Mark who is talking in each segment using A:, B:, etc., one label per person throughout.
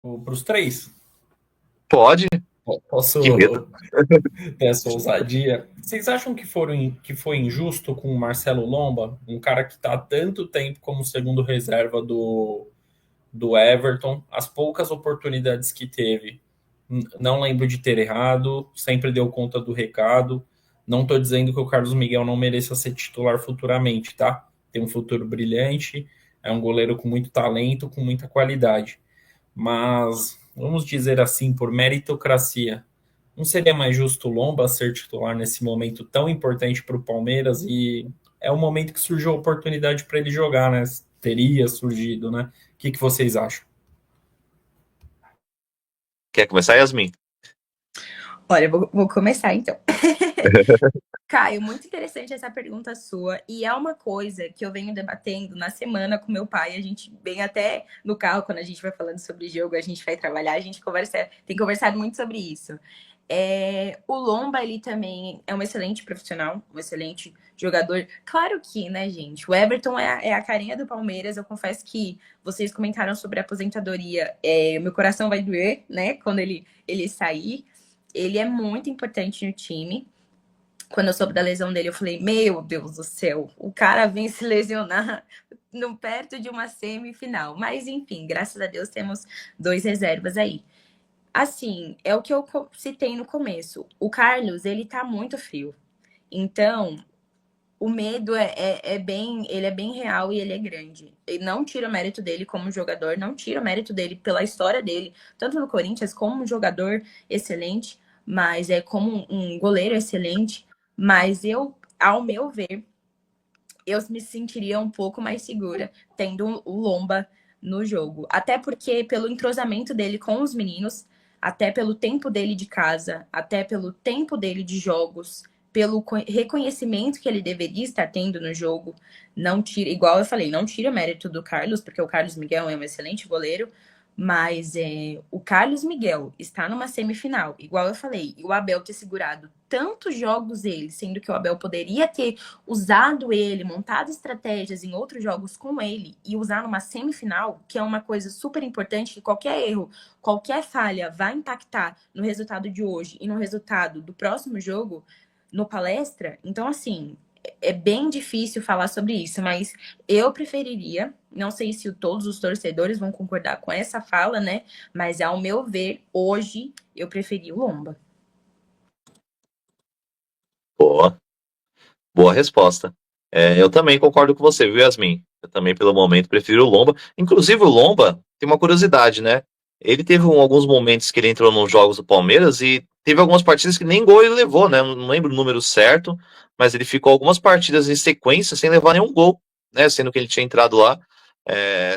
A: Para os três?
B: Pode,
A: Posso
B: que medo.
A: ter essa ousadia? Vocês acham que foi injusto com o Marcelo Lomba, um cara que está há tanto tempo como segundo reserva do Everton, as poucas oportunidades que teve, não lembro de ter errado, sempre deu conta do recado. Não estou dizendo que o Carlos Miguel não mereça ser titular futuramente, tá? Tem um futuro brilhante, é um goleiro com muito talento, com muita qualidade. Mas, vamos dizer assim, por meritocracia, não seria mais justo o Lomba ser titular nesse momento tão importante para o Palmeiras? E é o momento que surgiu a oportunidade para ele jogar, né? Teria surgido, né? O que vocês acham?
B: Quer começar, Yasmin?
C: Olha, vou começar então. Caio, muito interessante essa pergunta sua. E é uma coisa que eu venho debatendo na semana com meu pai. A gente vem até no carro, quando a gente vai falando sobre jogo, a gente vai trabalhar, a gente conversa, tem conversado muito sobre isso. O Lomba, ele também é um excelente profissional, um excelente jogador. Claro que, né, gente? O Everton é a carinha do Palmeiras. Eu confesso que vocês comentaram sobre a aposentadoria. Meu coração vai doer, né, quando ele sair. Ele é muito importante no time. Quando eu soube da lesão dele, eu falei, meu Deus do céu, o cara vem se lesionar no, perto de uma semifinal. Mas, enfim, graças a Deus temos 2 reservas aí. Assim, é o que eu citei no começo. O Carlos, ele tá muito frio. Então, o medo ele é bem real e ele é grande. E não tira o mérito dele como jogador, não tira o mérito dele pela história dele, tanto no Corinthians como um jogador excelente, mas é como um goleiro excelente. Mas eu, ao meu ver, eu me sentiria um pouco mais segura tendo o Lomba no jogo. Até porque pelo entrosamento dele com os meninos, até pelo tempo dele de casa, até pelo tempo dele de jogos, pelo reconhecimento que ele deveria estar tendo no jogo, não tira, igual eu falei, não tira o mérito do Carlos, porque o Carlos Miguel é um excelente goleiro, mas o Carlos Miguel está numa semifinal, igual eu falei, e o Abel ter segurado tantos jogos ele, sendo que o Abel poderia ter usado ele, montado estratégias em outros jogos com ele e usar numa semifinal, que é uma coisa super importante, que qualquer erro, qualquer falha vai impactar no resultado de hoje e no resultado do próximo jogo, no palestra. Então, assim, é bem difícil falar sobre isso, mas eu preferiria, não sei se todos os torcedores vão concordar com essa fala, né? Mas ao meu ver, hoje eu preferi o Lomba.
B: Boa, boa resposta. Eu também concordo com você, viu, Yasmin? Eu também, pelo momento, prefiro o Lomba. Inclusive, o Lomba tem uma curiosidade, né? Ele teve alguns momentos que ele entrou nos jogos do Palmeiras e teve algumas partidas que nem gol ele levou, né? Não lembro o número certo, mas ele ficou algumas partidas em sequência sem levar nenhum gol, né? Sendo que ele tinha entrado lá,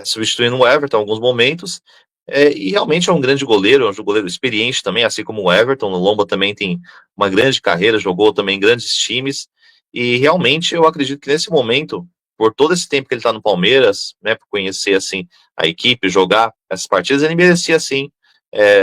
B: substituindo o Everton em alguns momentos. E realmente é um grande goleiro, é um goleiro experiente também, assim como o Everton. O Lomba também tem uma grande carreira, jogou também em grandes times. E realmente eu acredito que nesse momento, por todo esse tempo que ele está no Palmeiras, né, por conhecer assim a equipe, jogar essas partidas, ele merecia assim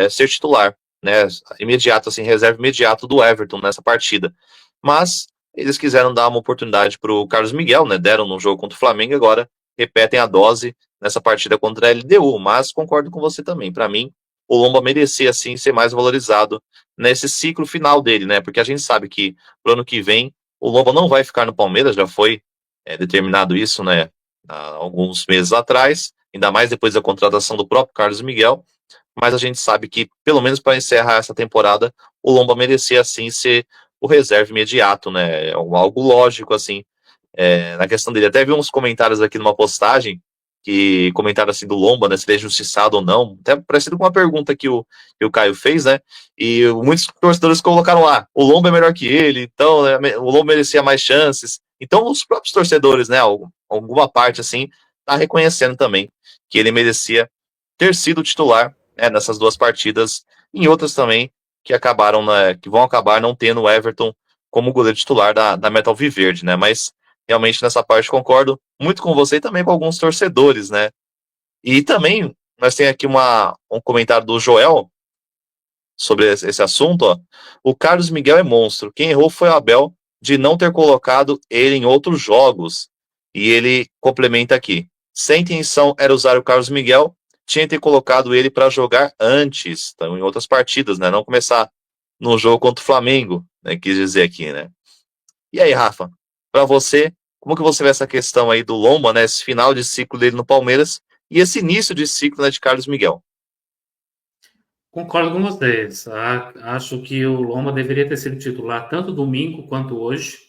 B: ser titular, né, imediato assim, reserva imediato do Everton nessa partida. Mas eles quiseram dar uma oportunidade para o Carlos Miguel, né, deram no jogo contra o Flamengo, agora repetem a dose nessa partida contra a LDU. Mas concordo com você também. Para mim, o Lomba merecia assim ser mais valorizado nesse ciclo final dele, né? Porque a gente sabe que pro ano que vem o Lomba não vai ficar no Palmeiras, já foi determinado isso, né, há alguns meses atrás, ainda mais depois da contratação do próprio Carlos Miguel, mas a gente sabe que, pelo menos para encerrar essa temporada, o Lomba merecia, assim, ser o reserva imediato, né, algo lógico, assim, na questão dele. Até vi uns comentários aqui numa postagem, que comentaram assim do Lomba, né, se ele é justiçado ou não, até parecido com uma pergunta que o Caio fez, né, e muitos torcedores colocaram lá, o Lomba é melhor que ele, então né, o Lomba merecia mais chances, então os próprios torcedores, né, alguma parte assim, tá reconhecendo também que ele merecia ter sido titular, né, nessas duas partidas, em outras também, que acabaram, né, que vão acabar não tendo o Everton como goleiro titular da Metal Viverde, né, mas realmente nessa parte concordo muito com você e também com alguns torcedores, né? E também nós temos aqui um comentário do Joel sobre esse assunto, ó. O Carlos Miguel é monstro. Quem errou foi o Abel de não ter colocado ele em outros jogos. E ele complementa aqui. Se a intenção era usar o Carlos Miguel, tinha que ter colocado ele para jogar antes, então, em outras partidas, né? Não começar no jogo contra o Flamengo, né? Quis dizer aqui, né? E aí, Rafa, para você, como que você vê essa questão aí do Lomba, né? Esse final de ciclo dele no Palmeiras e esse início de ciclo, né, de Carlos Miguel?
D: Concordo com vocês. Acho que o Lomba deveria ter sido titular tanto domingo quanto hoje.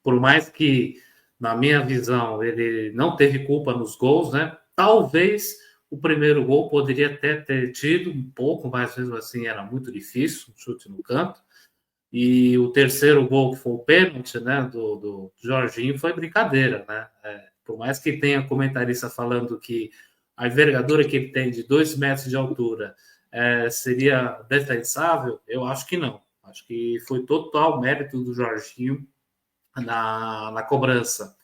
D: Por mais que, na minha visão, ele não teve culpa nos gols, né? Talvez o primeiro gol poderia até ter tido um pouco, mas mesmo assim era muito difícil, um chute no canto. E o terceiro gol, que foi o pênalti, né, do Jorginho, foi brincadeira, né? Por mais que tenha comentarista falando que a envergadura que ele tem de 2 metros de altura seria defensável, eu acho que não. Acho que foi total mérito do Jorginho na cobrança.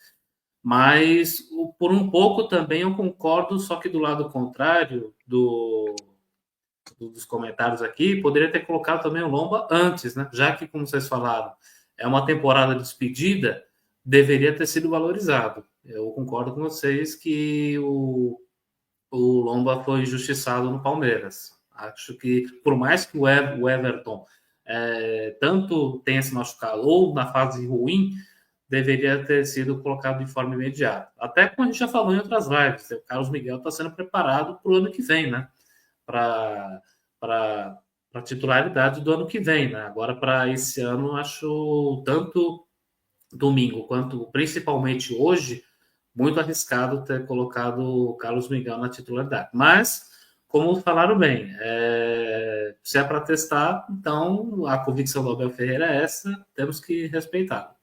D: Mas por um pouco também eu concordo, só que do lado contrário dos comentários aqui, poderia ter colocado também o Lomba antes, né? Já que, como vocês falaram, é uma temporada de despedida, deveria ter sido valorizado. Eu concordo com vocês que o Lomba foi injustiçado no Palmeiras. Acho que, por mais que o Everton tanto tenha se machucado ou na fase ruim, deveria ter sido colocado de forma imediata. Até como a gente já falou em outras lives, o Carlos Miguel está sendo preparado para o ano que vem, né? Para a titularidade do ano que vem, né? Agora, para esse ano, acho tanto domingo quanto principalmente hoje muito arriscado ter colocado o Carlos Miguel na titularidade. Mas, como falaram bem, se é para testar, então a convicção do Abel Ferreira é essa, temos que respeitar.